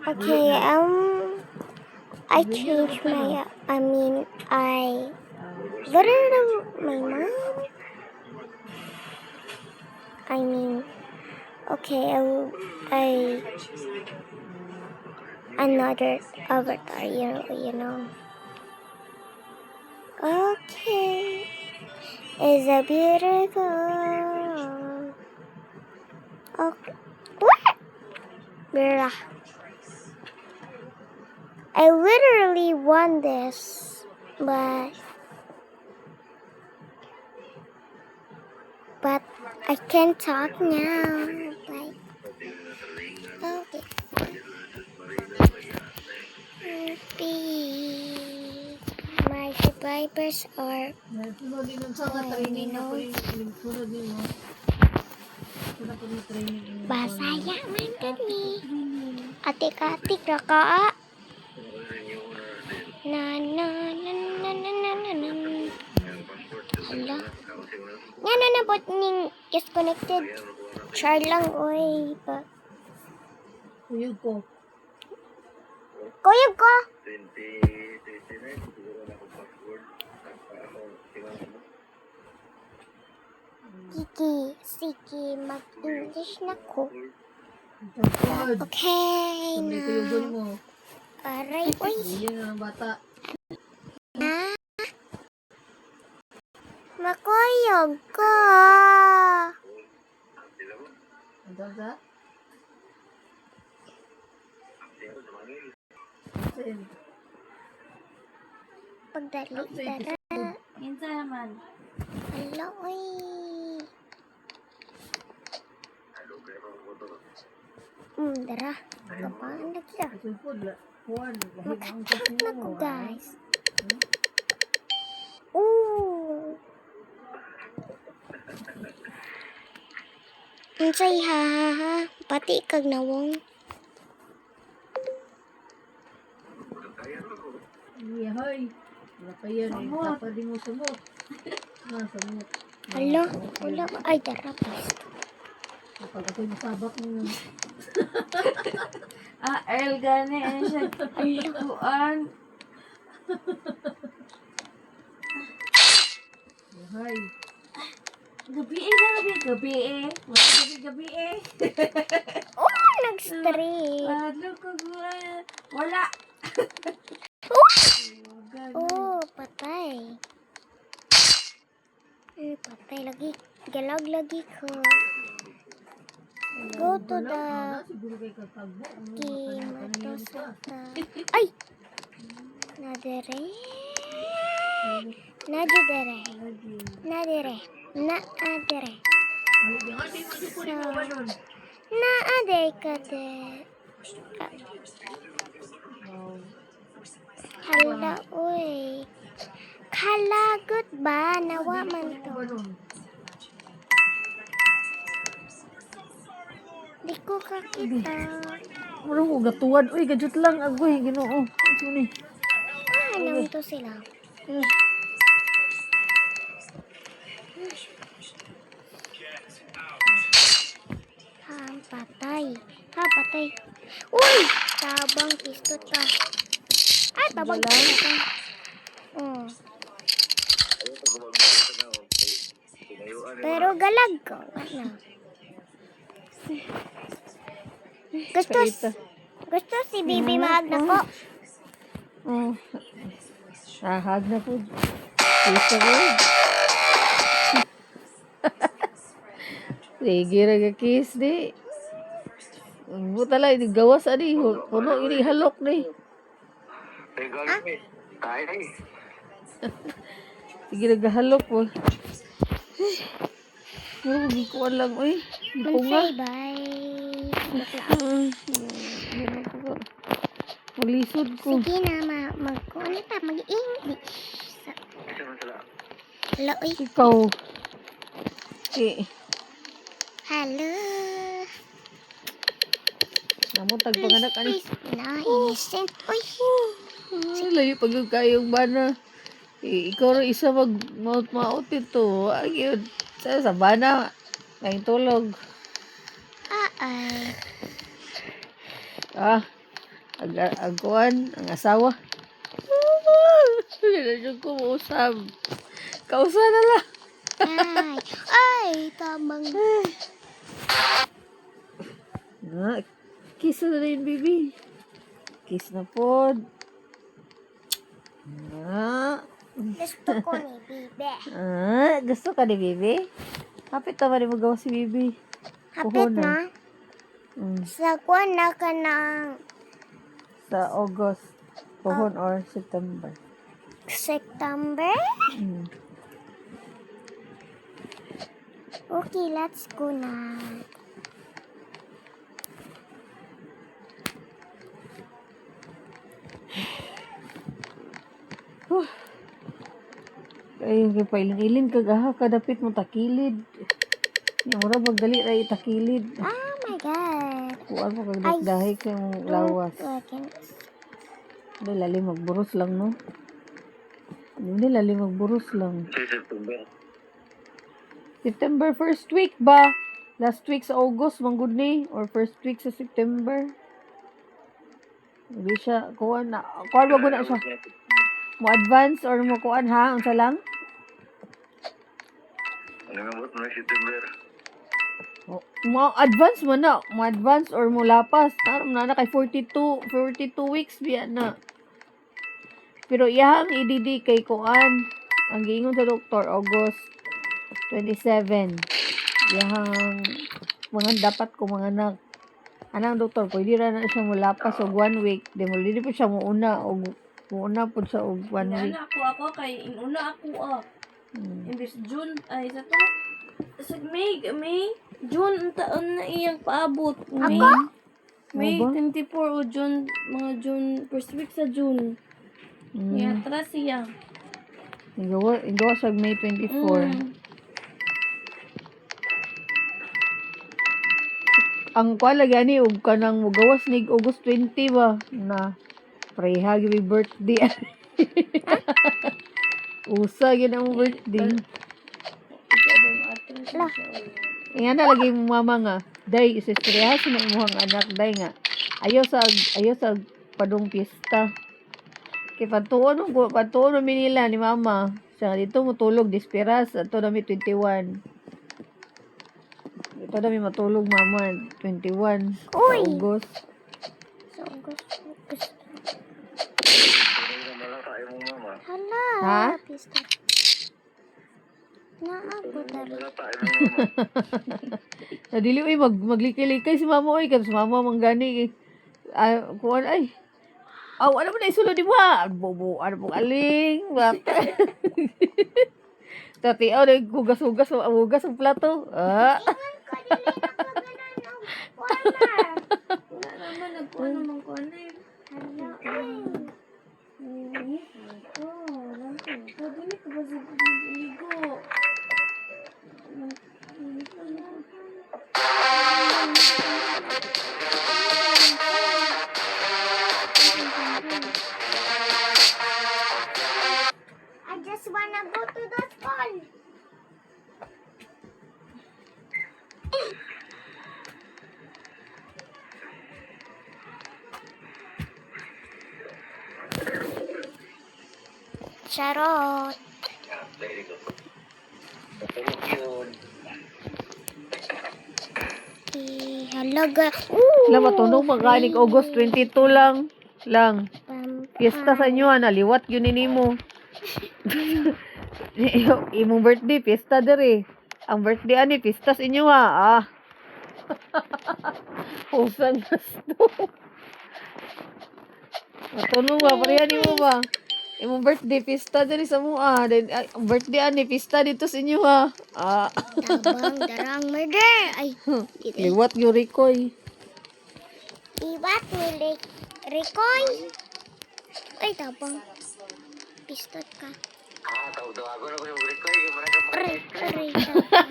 Okay, I changed my, I literally, my mom, okay, another avatar, you know. Okay, it's a beautiful. Okay, what? Bruh. I literally won this, but I can't talk now. Like, okay. Maybe my subscribers are Basaya man kami. Atik-atik ra ka. Na na na na na na na na. Hala. Nga na nabot ning disconnected. Try lang oy. Kuyog ko. Kuyog ko. Sige, mag-English na ko. Okay na. Aray, oy. Yan ang bata. Ha? Makuyog ko. Ano sa? Pagdali, dara. Insa naman. Hala, oy. Dara. Kapaan na kita. Mag-hot na ko, guys. Ooh. Unsay ha. Pati kag nawong. Iya, hoy. Wala pa yan. Tapa di mo sumot. Sumot. Hala, wala. Ay, dara, please. Kapag ako'y masabak mo. Earl gani. Ano siya? Kuan. Hoy. Gabi na. Gabi Wala gabi Oh, nag-stream. Ano ko kuan. Wala. Oh, patay. Patay lagi. Galag lagi ko. Go to the Kimatosata. Ay! Nadere. Nadere. Nadere. Naadere. So, naadere ka de. Hala, uy. Kalagot ba? Nawa man to. Di ko kakita. Ano mo, gatuwan. Uy, gadget lang. Agoy, ginoo. Ito ni. Naman to sila. Patay. Uy! Tabang kisto ta. Tabang kisto ta. Oh. Pero galag ko. Ano? Gusto si Bibi mahag na ko. Oh. Hag na po. Gusto ko. Sige, kiss di. Buta lang, ini gawas ani. Puno ini halok ni. Sige, nagahalok po. Gikuan lang, uy. Say bye. Malisod ko. Sige na, mag-kuan ta, mag-English. Hello, uy. Ikaw. Okay. Hello. Namun tagpanganak ani. Na, innocent. Uy. Layo pag kayong bana. Ikaw rin isa mag-maut ito. Ayun. Sa bana. Ngayon tulog. Ay. Agkuan, ang asawa. Hindi na siya ko mausap. Kausa na lang. Ay, tamang. Kiss na rin, baby. Kiss na po. Gusto ko ni Bibe. Gusto ka ni Bibi? Kapit naman mo gawa si Bibi. Hapit na. Mm, Sa kuwan na ka ng sa August. Puhon or September. September. Mm. Okay, let's go na. Ay, pailing-iling kagaha kadapit mo takilid. Yung mura magdali ra itakilid. Oh my God. Kuan mo kagdahi kang lawas. Dahil lalim magburos lang, no? Hindi lalim magburos lang. September first week ba? Last week sa August, manggod ni? Or first week sa September? Hindi siya, kuan na. Kuan ba na siya? Mo advance or mo kuan ha? Unsa lang? Nangabot na September. Mo advance mo na. Mo advance or mo lapas. Taram na kay 42 weeks biya na. Pero iyang ididi kay kuan. Ang giingon sa doktor August 27. Iyang mga dapat ko mga anak. Anang doktor, pwede ra na siya mo lapas og 1 week. Di mo dili po siya mo una og muuna po siya og 1 week. Inana ako kay inuna ako Imbis June ay sa to. Sa May June ang taon na iyang paabot. May Ano ba? 24 o June, mga June, first week sa June. Kaya atras siya. Igawa sa May 24. Ang kuala gani og kanang mugawas nig August 20 ba na preha gyud may birthday. Usa gyud ang birthday. Nga na lagi mo mama nga. Day isespreha sa imong anak day nga. Ayo sa padung pista. Kay patuon mi nila ni mama. Sa dito mo tulog disperas ato na mi 21. Ito na mi matulog mama 21 sa Uy! August. So, gusto. Ano na tayo mo mama? Hala. Ha? Pista. Naabot na rin. Ano tayo mo mama? Nadili uy maglikay-likay si mama oy kan si mama manggani kuan ay. Aw ano mo na isulod di mo ha? Bobo ano pong aling bata. Tati aw hugas ang plato. Wala naman, nagkuha naman ko na eh. Dili ko ba sa ligo? I just wanna go to the school. Charot. Very good. Matulog yun. Halaga. Sila matunog maganik August 22 lang. Fiesta sa inyo naliwat yun nimo. Imong birthday fiesta dere. Ang birthday ani fiesta sa inyo ha. Usang gusto. Matunog ba pareha nimo ba? Imong birthday fiesta dere sa mua. Then ang birthday ani fiesta dito sa inyo ha. Tabang darang murder. Ay, Liwat yung Ricoy. iwat ni Ricoy. Ay, tabang. Pistot ka. Taw-taw ako na ko yung record. Yung marang Aray, tabang.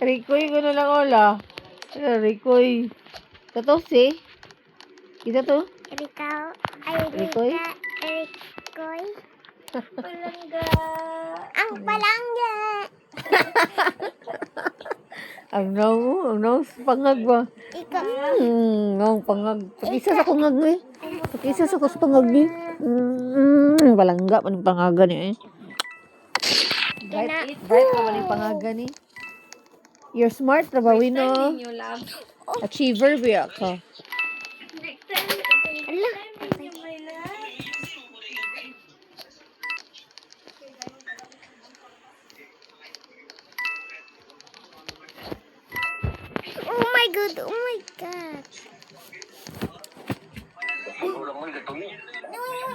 Ricoy ko na lang ola. Ricoy. Ito si? Kita to? Rikaw. Ay, Ricoy? Ricoy. Palangga. Ang palangga. Ang naw, pangag ba? Ikaw. Ang pangag. Pakisa sa kungag ni. Pakisa sa kus pangag ni. Balangga pa ng pangaga ni eh. Bright pa man yung pangaga ni. You're smart na ba, Time Wino? ninyo, love. Achiever ba ka? Next time, Ala. time ninyo, my love. Oh my god, oh my god. Ulo mo, gatulo.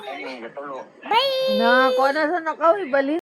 Ay, gatulo. Bye! Na, kuha na sa nakaw, ibalin.